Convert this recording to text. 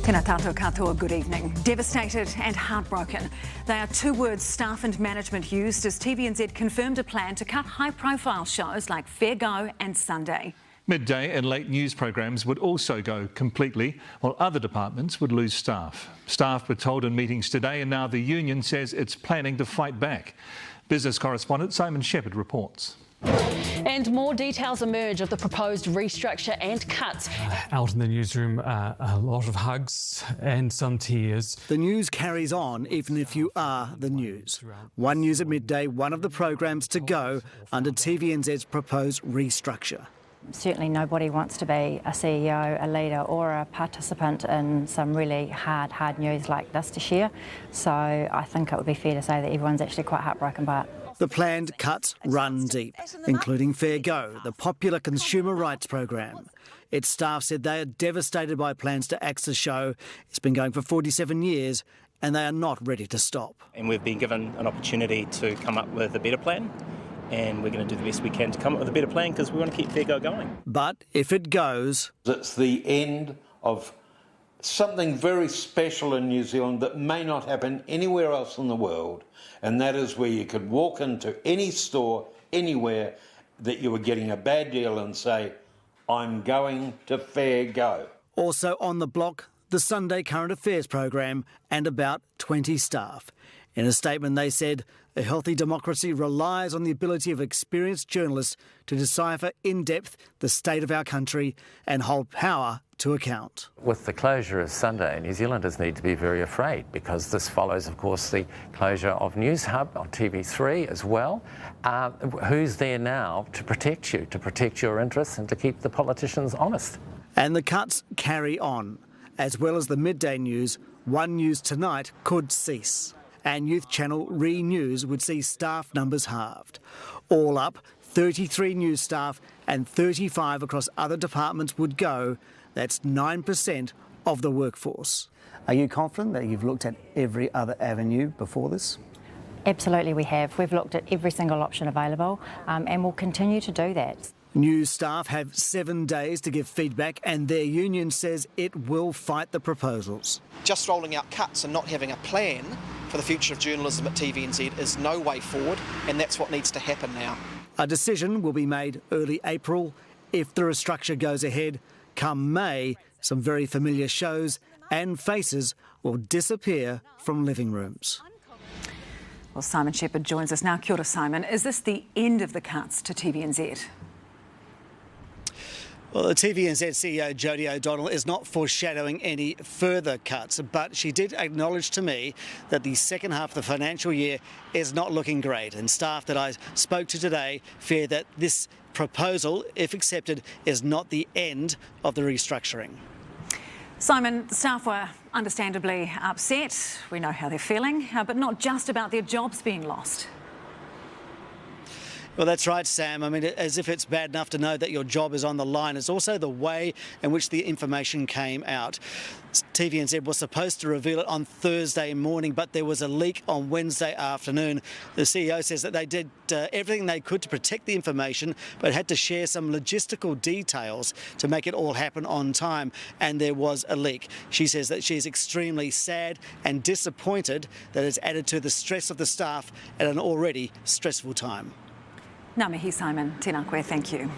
Tēnā tātou katoa, good evening. Devastated and heartbroken. They are two words staff and management used as TVNZ confirmed a plan to cut high-profile shows like Fair Go and Sunday. Midday and late news programs would also go completely, while other departments would lose staff. Staff were told in meetings today, and now the union says it's planning to fight back. Business correspondent Simon Shepherd reports. And more details emerge of the proposed restructure and cuts. Out in the newsroom, a lot of hugs and some tears. The news carries on even if you are the news. One News at midday, one of the programs to go under TVNZ's proposed restructure. Certainly nobody wants to be a CEO, a leader or a participant in some really hard news like this to share. So I think it would be fair to say that everyone's actually quite heartbroken by it. The planned cuts run deep, including Fair Go, the popular consumer rights program. Its staff said they are devastated by plans to axe the show. It's been going for 47 years and they are not ready to stop. And we've been given an opportunity to come up with a better plan, and we're going to do the best we can to come up with a better plan because we want to keep Fair Go going. But if it goes... It's the end of something very special in New Zealand that may not happen anywhere else in the world, and that is where you could walk into any store, anywhere, that you were getting a bad deal and say, I'm going to Fair Go. Also on the block, the Sunday Current Affairs program and about 20 staff. In a statement they said, a healthy democracy relies on the ability of experienced journalists to decipher in depth the state of our country and hold power to account. With the closure of Sunday, New Zealanders need to be very afraid because this follows, of course, the closure of Newshub on TV3 as well. Who's there now to protect you, to protect your interests and to keep the politicians honest? And the cuts carry on. As well as the midday news, One News Tonight could cease. And Youth Channel Re-News would see staff numbers halved. All up, 33 news staff and 35 across other departments would go. That's 9% of the workforce. Are you confident that you've looked at every other avenue before this? Absolutely we have. We've looked at every single option available and we'll continue to do that. News staff have 7 days to give feedback and their union says it will fight the proposals. Just rolling out cuts and not having a plan for the future of journalism at TVNZ is no way forward, and that's what needs to happen now. A decision will be made early April. If the restructure goes ahead, come May, some very familiar shows and faces will disappear from living rooms. Well, Simon Shepherd joins us now. Kia ora, Simon. Is this the end of the cuts to TVNZ? Well, the TVNZ CEO Jodie O'Donnell is not foreshadowing any further cuts, but she did acknowledge to me that the second half of the financial year is not looking great, and staff that I spoke to today fear that this proposal, if accepted, is not the end of the restructuring. Simon, staff were understandably upset. We know how they're feeling, but not just about their jobs being lost. Well, that's right, Sam. I mean, as if it's bad enough to know that your job is on the line. It's also the way in which the information came out. TVNZ was supposed to reveal it on Thursday morning, but there was a leak on Wednesday afternoon. The CEO says that they did everything they could to protect the information, but had to share some logistical details to make it all happen on time, and there was a leak. She says that she's extremely sad and disappointed that it's added to the stress of the staff at an already stressful time. Ngā mihi, Simon. Tēnā koe, thank you.